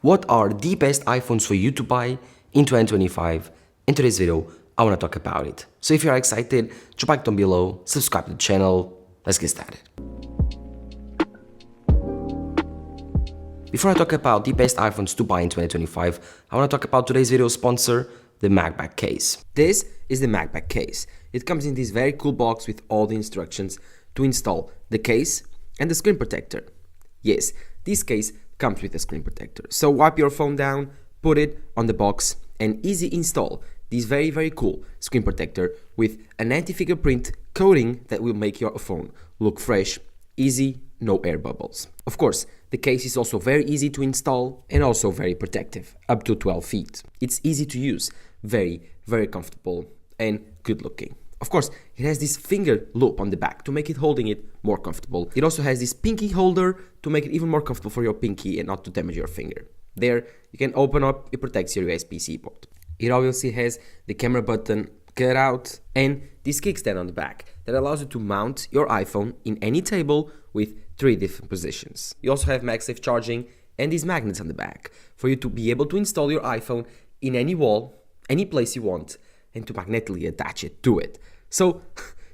What are the best iPhones for you to buy in 2025? In today's video, I want to talk about it. So if you are excited, drop a like down below, subscribe to the channel, let's get started. Before I talk about the best iPhones to buy in 2025, I want to talk about today's video sponsor, the MacBag case. This is the MacBag case. It comes in this very cool box with all the instructions to install the case and the screen protector. Yes, this case comes with a screen protector. So wipe your phone down, put it on the box, and easy install this very cool screen protector with an anti-fingerprint coating that will make your phone look fresh, easy, no air bubbles. Of course, the case is also very easy to install and also very protective, up to 12 feet. It's easy to use, very comfortable and good looking. Of course, it has this finger loop on the back to make it holding it more comfortable. It also has this pinky holder to make it even more comfortable for your pinky and not to damage your finger. There, you can open up, it protects your USB-C port. It obviously has the camera button cut out and this kickstand on the back that allows you to mount your iPhone in any table with 3 different positions. You also have MagSafe charging and these magnets on the back for you to be able to install your iPhone in any wall, any place you want, and to magnetically attach it to it. So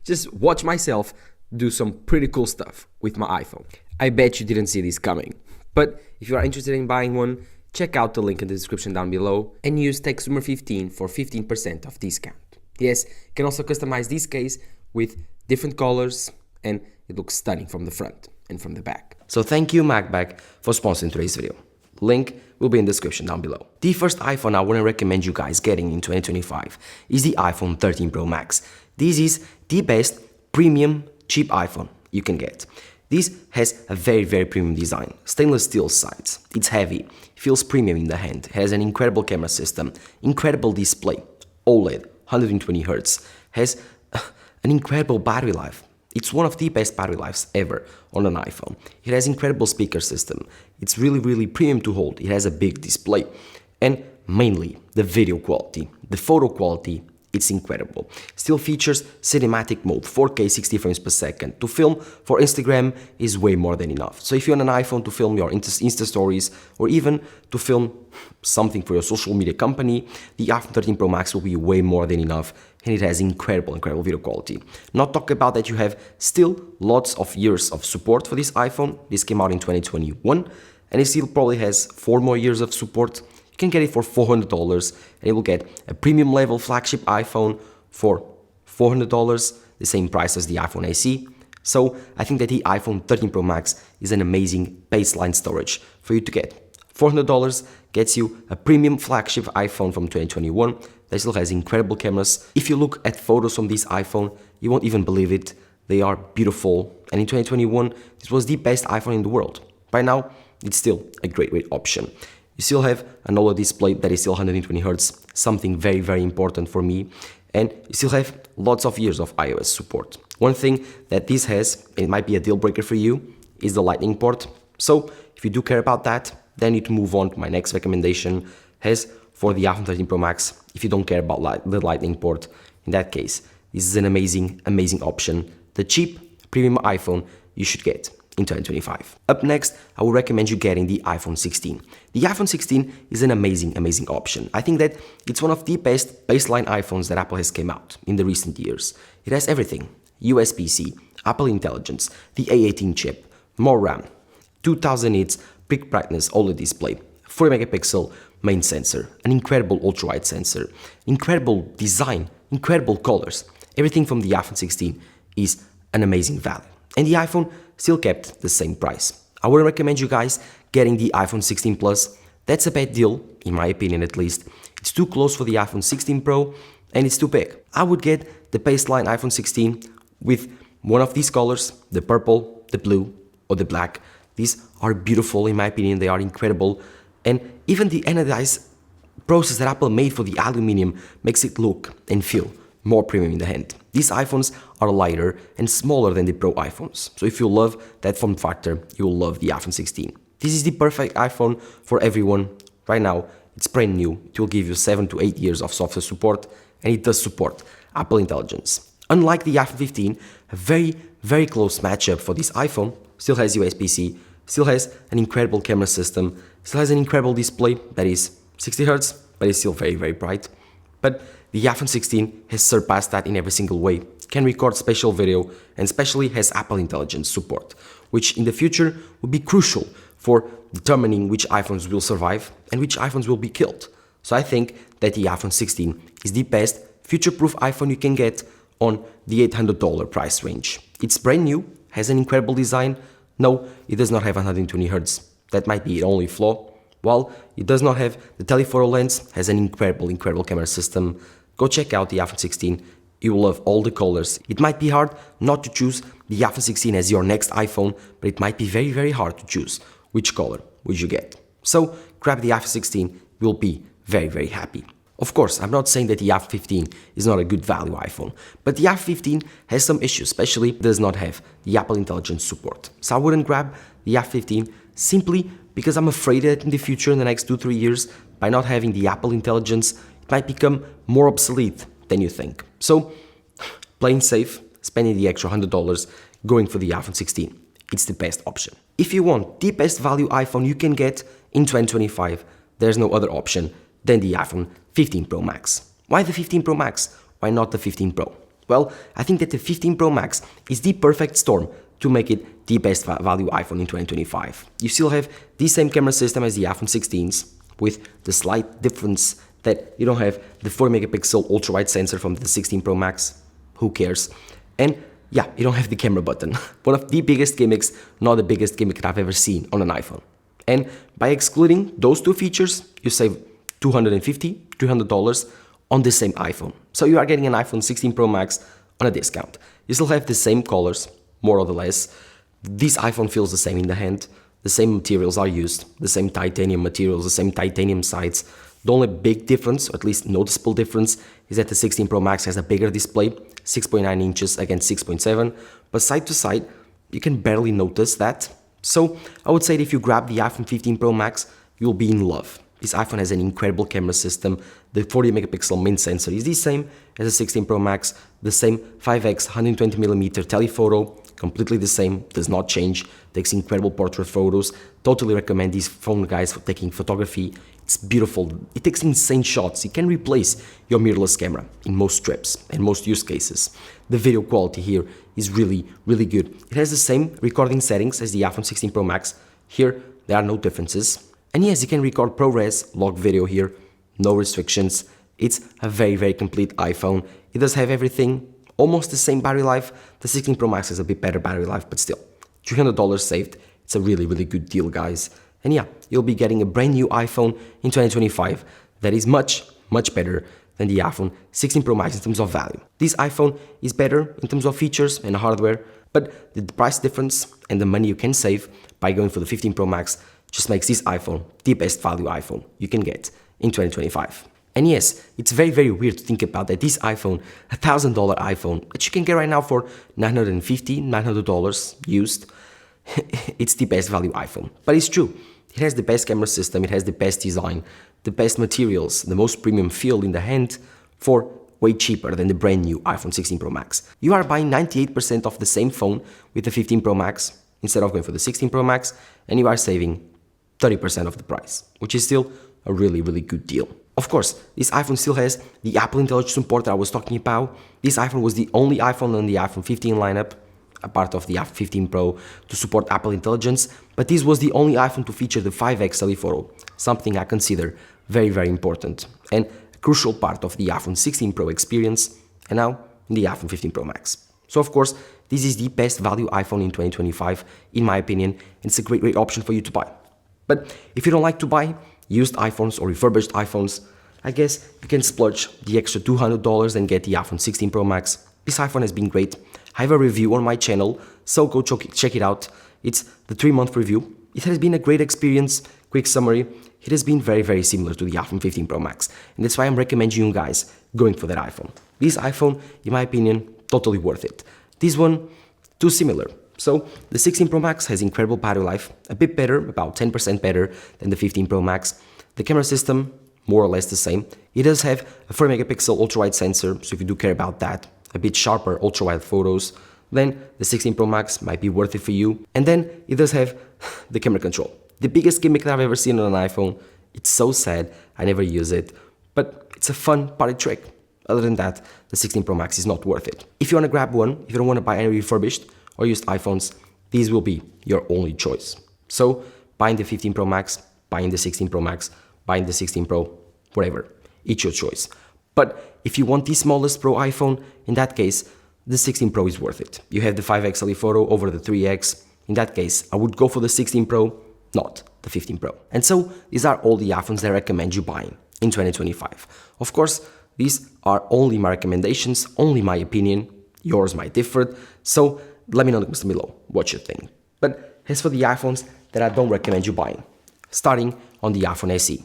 just watch myself do some pretty cool stuff with my iPhone. I bet you didn't see this coming. But if you are interested in buying one, check out the link in the description down below and use TechSummer15 for 15% of discount. Yes, you can also customize this case with different colors and it looks stunning from the front and from the back. So thank you MacBag for sponsoring today's video. Link will be in the description down below. The first iPhone I want to recommend you guys getting in 2025 is the iPhone 13 Pro Max. This is the best premium cheap iPhone you can get. This has a very premium design, stainless steel sides, it's heavy, feels premium in the hand, has an incredible camera system, incredible display, OLED, 120Hz, has an incredible battery life. It's one of the best battery lives ever on an iPhone. It has incredible speaker system. It's really premium to hold. It has a big display. And mainly the video quality, the photo quality, it's incredible. Still features cinematic mode, 4K 60 frames per second. To film for Instagram is way more than enough. So if you're on an iPhone to film your Insta stories or even to film something for your social media company, the iPhone 13 Pro Max will be way more than enough and it has incredible video quality. Not talk about that you have still lots of years of support for this iPhone. This came out in 2021 and it still probably has 4 more years of support. You can get it for $400 and you will get a premium level flagship iPhone for $400, the same price as the iPhone SE. So I think that the iPhone 13 Pro Max is an amazing baseline storage for you to get. $400 gets you a premium flagship iPhone from 2021 that still has incredible cameras. If you look at photos from this iPhone, you won't even believe it. They are beautiful. And in 2021, this was the best iPhone in the world. By now, it's still a great option. You still have an OLED display that is still 120Hz, something very important for me. And you still have lots of years of iOS support. One thing that this has, and it might be a deal breaker for you, is the Lightning port. So if you do care about that, then you need to move on to my next recommendation. As for the iPhone 13 Pro Max, if you don't care about the Lightning port, in that case, this is an amazing option. The cheap premium iPhone you should get in 2025. Up next, I would recommend you getting the iPhone 16. The iPhone 16 is an amazing option. I think that it's one of the best baseline iPhones that Apple has came out in the recent years. It has everything: USB-C, Apple Intelligence, the A18 chip, more RAM, 2000 nits peak brightness OLED display, 40 megapixel main sensor, an incredible ultra-wide sensor, incredible design, incredible colors. Everything from the iPhone 16 is an amazing value. And the iPhone still kept the same price. I wouldn't recommend you guys getting the iPhone 16 Plus. That's a bad deal, in my opinion at least. It's too close for the iPhone 16 Pro and it's too big. I would get the baseline iPhone 16 with one of these colors, the purple, the blue or the black. These are beautiful in my opinion, they are incredible. And even the anodized process that Apple made for the aluminum makes it look and feel more premium in the hand. These iPhones are lighter and smaller than the Pro iPhones. So if you love that form factor, you will love the iPhone 16. This is the perfect iPhone for everyone. Right now, it's brand new. It will give you 7 to 8 years of software support and it does support Apple Intelligence. Unlike the iPhone 15, a very close matchup for this iPhone, still has USB-C, still has an incredible camera system, still has an incredible display that is 60 Hz, but it's still very, very bright. But the iPhone 16 has surpassed that in every single way, can record spatial video, and especially has Apple Intelligence support, which in the future will be crucial for determining which iPhones will survive and which iPhones will be killed. So I think that the iPhone 16 is the best future-proof iPhone you can get on the $800 price range. It's brand new, has an incredible design. No, it does not have 120 Hz. That might be its only flaw. While it does not have the telephoto lens, has an incredible camera system. Go check out the iPhone 16. You will love all the colors. It might be hard not to choose the iPhone 16 as your next iPhone, but it might be very, very hard to choose which color would you get. So grab the iPhone 16, you'll be very, very happy. Of course, I'm not saying that the iPhone 15 is not a good value iPhone, but the iPhone 15 has some issues, especially does not have the Apple Intelligence support. So I wouldn't grab the iPhone 15 simply because I'm afraid that in the future, in the next 2-3 years, by not having the Apple Intelligence, it might become more obsolete than you think. So, playing safe, spending the extra $100, going for the iPhone 16. It's the best option. If you want the best value iPhone you can get in 2025, there's no other option than the iPhone 15 Pro Max. Why the 15 Pro Max? Why not the 15 Pro? Well, I think that the 15 Pro Max is the perfect storm to make it the best value iPhone in 2025. You still have the same camera system as the iPhone 16s, with the slight difference that you don't have the 40 megapixel ultra-wide sensor from the 16 Pro Max. Who cares? And yeah, you don't have the camera button. One of the biggest gimmicks, not the biggest gimmick that I've ever seen on an iPhone. And by excluding those two features, you save $250, $300 on the same iPhone. So you are getting an iPhone 16 Pro Max on a discount. You still have the same colors, more or less. This iPhone feels the same in the hand. The same materials are used, the same titanium materials, the same titanium sides. The only big difference, or at least noticeable difference, is that the 16 Pro Max has a bigger display, 6.9 inches against 6.7, but side to side, you can barely notice that. So I would say that if you grab the iPhone 15 Pro Max, you'll be in love. This iPhone has an incredible camera system. The 40 megapixel main sensor is the same as the 16 Pro Max, the same 5x 120mm telephoto, completely the same, does not change, takes incredible portrait photos. Totally recommend this phone, guys, for taking photography. It's beautiful. It takes insane shots. It can replace your mirrorless camera in most trips and most use cases. The video quality here is really, really good. It has the same recording settings as the iPhone 16 Pro Max. Here, there are no differences. And yes, you can record ProRes log video here, no restrictions. It's a very, very complete iPhone. It does have everything, almost the same battery life. The 16 Pro Max has a bit better battery life, but still, $300 saved. It's a really, really good deal, guys. And yeah, you'll be getting a brand new iPhone in 2025 that is much, much better than the iPhone 16 Pro Max in terms of value. This iPhone is better in terms of features and hardware, but the price difference and the money you can save by going for the 15 Pro Max just makes this iPhone the best value iPhone you can get in 2025. And yes, it's very, very weird to think about that this iPhone, $1,000 iPhone, that you can get right now for $950, $900 used, it's the best value iPhone. But it's true. It has the best camera system, it has the best design, the best materials, the most premium feel in the hand for way cheaper than the brand new iPhone 16 Pro Max. You are buying 98% of the same phone with the 15 Pro Max instead of going for the 16 Pro Max, and you are saving 30% of the price, which is still a really, really good deal. Of course, this iPhone still has the Apple Intelligence support that I was talking about. This iPhone was the only iPhone on the iPhone 15 lineup, a part of the iPhone 15 Pro, to support Apple Intelligence, but this was the only iPhone to feature the 5x telephoto, something I consider very, very important and a crucial part of the iPhone 16 Pro experience, and now in the iPhone 15 Pro Max. So of course, this is the best value iPhone in 2025, in my opinion, and it's a great, great option for you to buy. But if you don't like to buy used iPhones or refurbished iPhones, I guess you can splurge the extra $200 and get the iPhone 16 Pro Max. This iPhone has been great. I have a review on my channel, so go check it out. It's the 3-month review. It has been a great experience. Quick summary, it has been very, very similar to the iPhone 15 Pro Max, and that's why I'm recommending you guys going for that iPhone. This iPhone, in my opinion, totally worth it. This one, too similar. So the 16 Pro Max has incredible battery life, a bit better, about 10% better than the 15 Pro Max. The camera system, more or less the same. It does have a 4 megapixel ultra-wide sensor, so if you do care about that, a bit sharper ultra-wide photos. then the 16 Pro Max might be worth it for you. And then it does have the camera control. The biggest gimmick that I've ever seen on an iPhone. It's so sad, I never use it, but it's a fun party trick. Other than that, the 16 Pro Max is not worth it. If you want to grab one, if you don't want to buy any refurbished or used iPhones, these will be your only choice. So buying the 15 Pro Max, buying the 16 Pro Max, buying the 16 Pro, whatever, it's your choice. But if you want the smallest Pro iPhone, in that case, the 16 Pro is worth it. You have the 5x telephoto over the 3x. In that case, I would go for the 16 Pro, not the 15 Pro. And so these are all the iPhones that I recommend you buying in 2025. Of course, these are only my recommendations, only my opinion. Yours might differ. So let me know in the comments below what you think. But as for the iPhones that I don't recommend you buying, starting on the iPhone SE.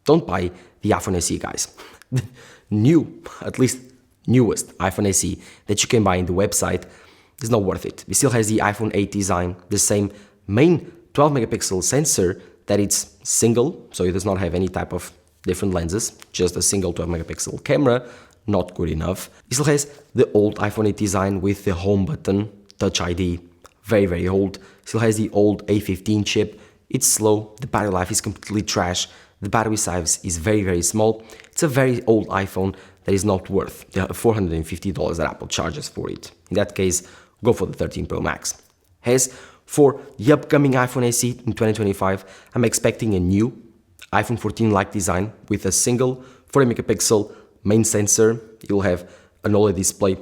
Don't buy the iPhone SE, guys. New, at least newest iPhone SE that you can buy in the website is not worth it. It still has the iPhone 8 design, the same main 12 megapixel sensor that it's single, so it does not have any type of different lenses, just a single 12 megapixel camera, not good enough. It still has the old iPhone 8 design with the home button, Touch ID, very, very old. Still has the old A15 chip. It's slow, the battery life is completely trash, the battery size is very, very small. It's a very old iPhone that is not worth the $450 that Apple charges for it. In that case, go for the 13 Pro Max. As for the upcoming iPhone SE in 2025, I'm expecting a new iPhone 14-like design with a single 40 megapixel main sensor. It will have an OLED display,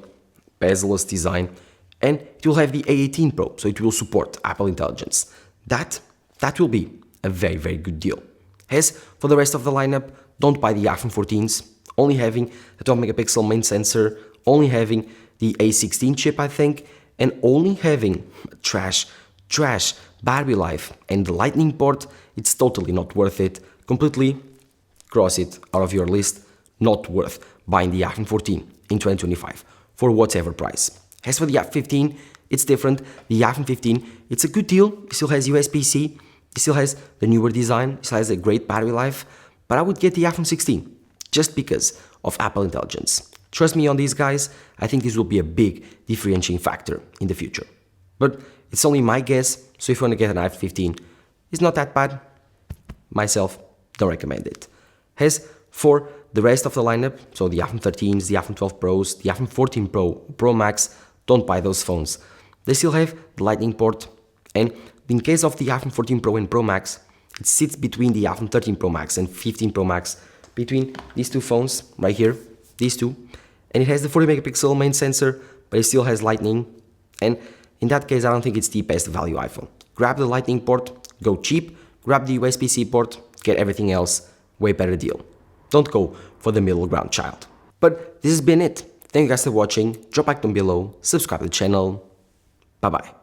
bezel-less design, and it will have the A18 Pro, so it will support Apple Intelligence. That will be a very, very good deal. As for the rest of the lineup, don't buy the iPhone 14s, only having a 12 megapixel main sensor, only having the A16 chip, I think, and only having trash battery life and the lightning port. It's totally not worth it. Completely cross it out of your list. Not worth buying the iPhone 14 in 2025 for whatever price. As for the iPhone 15, it's different. The iPhone 15, it's a good deal. It still has USB-C. It still has the newer design. It still has a great battery life. But I would get the iPhone 16 just because of Apple Intelligence. Trust me on these, guys. I think this will be a big differentiating factor in the future. But it's only my guess. So if you want to get an iPhone 15, it's not that bad. Myself, don't recommend it. As for the rest of the lineup, so the iPhone 13s, the iPhone 12 Pros, the iPhone 14 Pro, Pro Max, don't buy those phones. They still have the lightning port, and in case of the iPhone 14 Pro and Pro Max, it sits between the iPhone 13 Pro Max and 15 Pro Max, between these two phones right here, these two, and it has the 40 megapixel main sensor, but it still has lightning, and in that case I don't think it's the best value iPhone. Grab the lightning port, go cheap, grab the USB-C port, get everything else, way better deal. Don't go for the middle ground, child. But this has been it. Thank you guys for watching. Drop a like down below, subscribe to the channel. Bye bye.